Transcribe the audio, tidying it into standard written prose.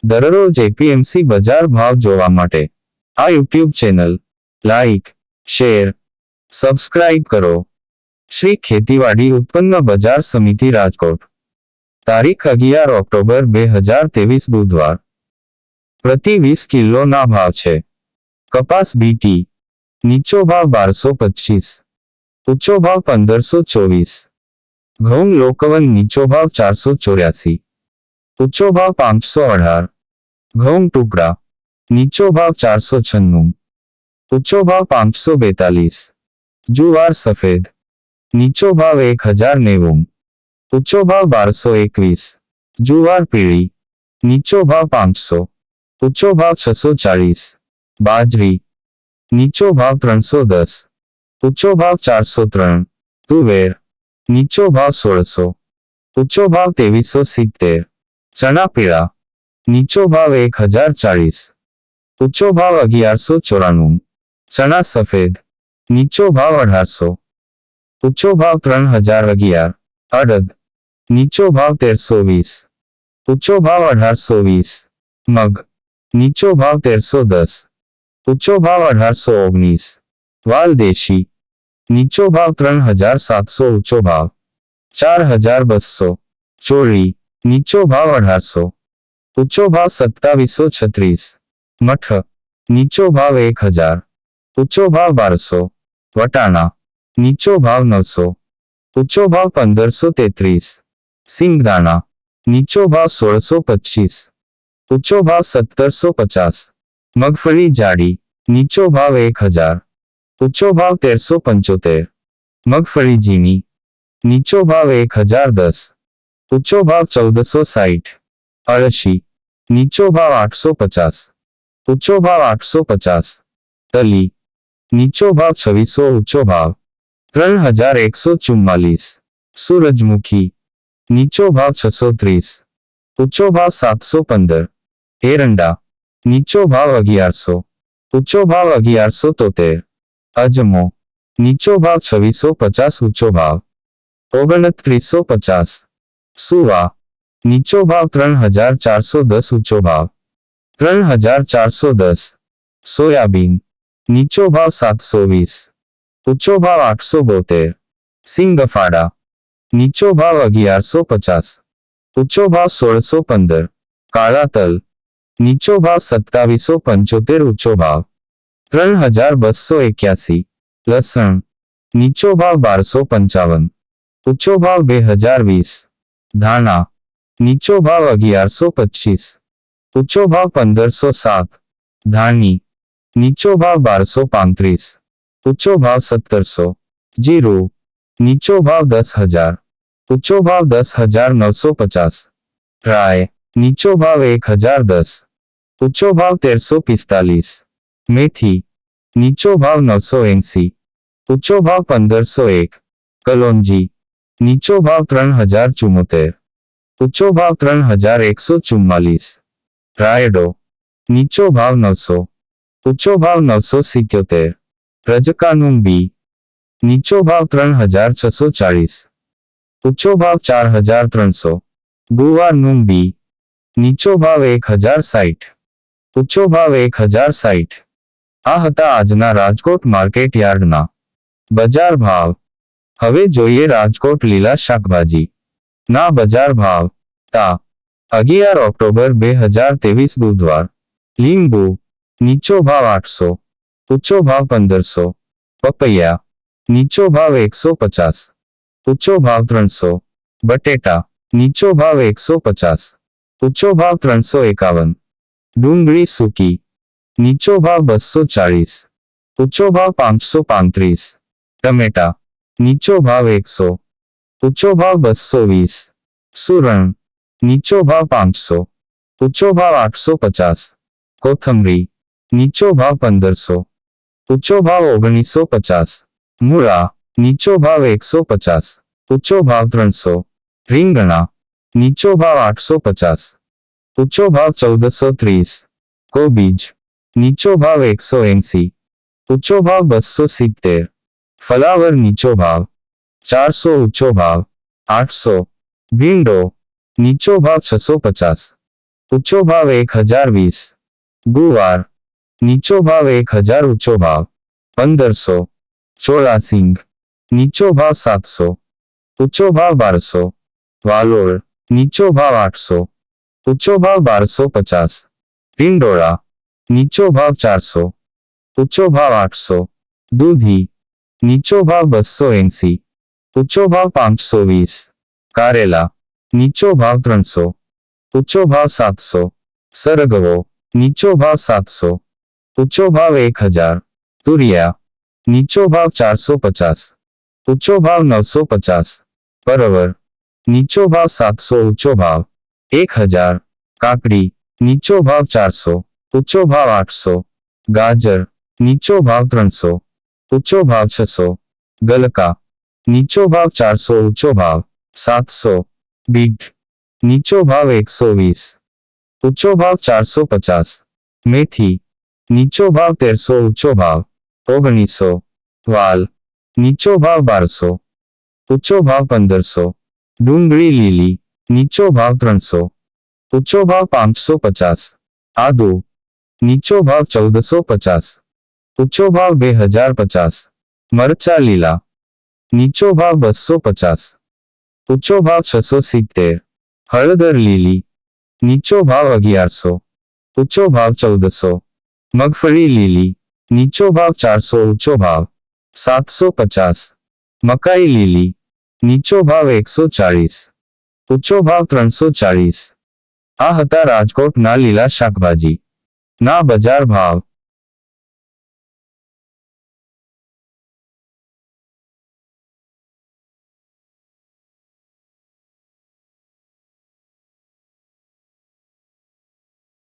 દરરોજ એપીએમસી બજાર ભાવ જોવા માટે આ YouTube channel like, share, subscribe કરો. શ્રી ખેતીવાડી ઉત્પન્ન બજાર સમિતિ રાજકોટ. તારીખ 11 ઓક્ટોબર 2023 બુધવાર. પ્રતિ 20 કિલોના ભાવ છે. કપાસ બીટી નીચો ભાવ 1225, ઊંચો ભાવ 1524. ઘઉં લોકવન નીચો ભાવ 484, ઊંચો ભાવ 518. ઘઉં ટુકડા નીચો ભાવ 496, ઊંચો ભાવ 542. જુવાર સફેદ નીચો ભાવ 1090, ઊંચો ભાવ 1221. જુવાર પીળી નીચો ભાવ 500, ઊંચો ભાવ 640. બાજરી નીચો ભાવ 310, ઊંચો ભાવ 403. તુવેર નીચો ભાવ 1600, ઊંચો ભાવ 2370. ચણા પીળા નીચો ભાવ 1040, ઊંચો ભાવ 1194. ચણા સફેદ નીચો ભાવ 1800, ઊંચો ભાવ 3011. અડદ નીચો ભાવ 1320, ઊંચો ભાવ 1820. મગ નીચો ભાવ 1310, ઊંચો ભાવ 1819. વાલ દેશી નીચો ભાવ 3700, ઊંચો ભાવ 4200. ચોળી નીચો ભાવ 1800, ઊંચો ભાવ 2736. મઠ નીચો ભાવ 1000, ઊંચો ભાવ 1200. વટાણા નીચો ભાવ 900, ઊંચો ભાવ 1533. સિંગદાણા નીચો ભાવ 1625, ઊંચો ભાવ 1750. મગફળી જાડી નીચો ભાવ 1000, ઊંચો ભાવ 1375. મગફળી ઝીણી નીચો ભાવ 1010, ઊંચો ભાવ 1460. અળસી નીચો ભાવ 850, ઊંચો ભાવ 850. તલી નીચો ભાવ 2600, ઊંચો ભાવ 3144. સૂરજમુખી નીચો ભાવ 630, ઊંચો ભાવ 715. એરંડા નીચો ભાવ 1100, ઊંચો ભાવ 1173. અજમો નીચો ભાવ 2650, ઊંચો ભાવ 2950. સુવા નીચો ભાવ 3410, ઊંચો ભાવ 3410. સોયાબીન નીચો ભાવ 720, ઊંચો ભાવ 872. સિંગફાડા નીચો ભાવ 1150, ઊંચો ભાવ 1615. કાળા તલ નીચો ભાવ 2775, ઊંચો ભાવ 3281. લસણ નીચો ભાવ 1255, ઊંચો ભાવ 2020. ધાણા નીચો ભાવ 1125, ઊંચો ભાવ 1507. ધાણી નીચો ભાવ 1235, ઊંચો ભાવ 1700. જીરું નીચો ભાવ 10000, ઊંચો ભાવ 10950. રાય નીચો ભાવ 1010, ઊંચો ભાવ 1345. મેથી નીચો ભાવ 980, ઊંચો ભાવ 1501. કલોંજી નીચો ભાવ 3074, ઊંચો ભાવ 3144. રાયડો નીચો ભાવ 900, ઊંચો ભાવ 977. રજકાનું બી નીચો ભાવ 3640, ઊંચો ભાવ 4300. ગુવારનું બી નીચો ભાવ 1060, ઊંચો ભાવ 1060. આ હતા આજના રાજકોટ માર્કેટ યાર્ડના બજાર ભાવ. હવે જોઈએ રાજકોટ લીલા શાકભાજી ના બજાર ભાવ. તા 11 ઓક્ટોબર 2023 બુધવાર. લીંબુ નીચો ભાવ 800, ઊંચો ભાવ 1500. પપૈયા નીચો ભાવ 150, ઊંચો ભાવ 300. બટેટા નીચો ભાવ 150, ઊંચો ભાવ 351. ડુંગળી સૂકી નીચો ભાવ 240, ઊંચો ભાવ 535. ટમેટા નીચો ભાવ 100, ઊંચો ભાવ 220. સુરણ નીચો ભાવ 500, ઊંચો ભાવ 850. કોથમરી નીચો ભાવ 1500, ઊંચો ભાવ 1950. મૂળા નીચો ભાવ 150, ઊંચો ભાવ 300. રીંગણા નીચો ભાવ 850, ઊંચો ભાવ 1430. કોબીજ નીચો ભાવ 180, ઊંચો ભાવ 270. ફલાવર નીચો ભાવ 400, ઊંચો ભાવ 800. ભીંડો નીચો ભાવ 650, ऊंचो भाव 1020। गुवार नीचो भाव 1000 ऊंचो भाव 1500। ચોળા સિંગ નીચો ભાવ 700 ऊंचो भाव 1200। વાલોળ નીચો ભાવ 800 ऊंचो भाव 1250। टिंडोळा नीचो भाव 400 ऊंचो भाव 800। दूधी नीचो भाव 280 ऊंचो भाव 520। कारेला नीचो भाव 300 ऊंचो भाव 700। सरगવો नीचो भाव 700 ऊंचो भाव 1000। तुरिया नीचो भाव 450 ऊंचो भाव 950। परवर नीचो भाव 700 ऊंचो भाव 1000। काकड़ी नीचो भाव 400 ऊंचो भाव 800। गाजर नीचो भाव 300 ऊंचो भाव 600। गलका नीचो भाव 400 ऊंचो भाव 700। बीट नीचो भाव 120 ऊंचो भाव 450। मेथी नीचो भाव 1300 ऊंचो भाव 1900। वाल नीचो भाव 1200 ऊंचो भाव 1500। डूंगरी लीली नीचो भाव 300 ऊंचो भाव 550। आदू नीचो भाव 1450 ऊंचो भाव 2050। मरचा लीला नीचो भाव 250 ऊंचो भाव 670। हळदर लीली नीचो भाव 1100 ऊंचो भाव 1400। मगफળી લીલી નીચો ભાવ 400 ऊंचो भाव 750। મકાઈ લીલી નીચો ભાવ 140 ऊंचो भाव 340। આ હતા રાજકોટના લીલા શાકભાજી ના બજાર ભાવ।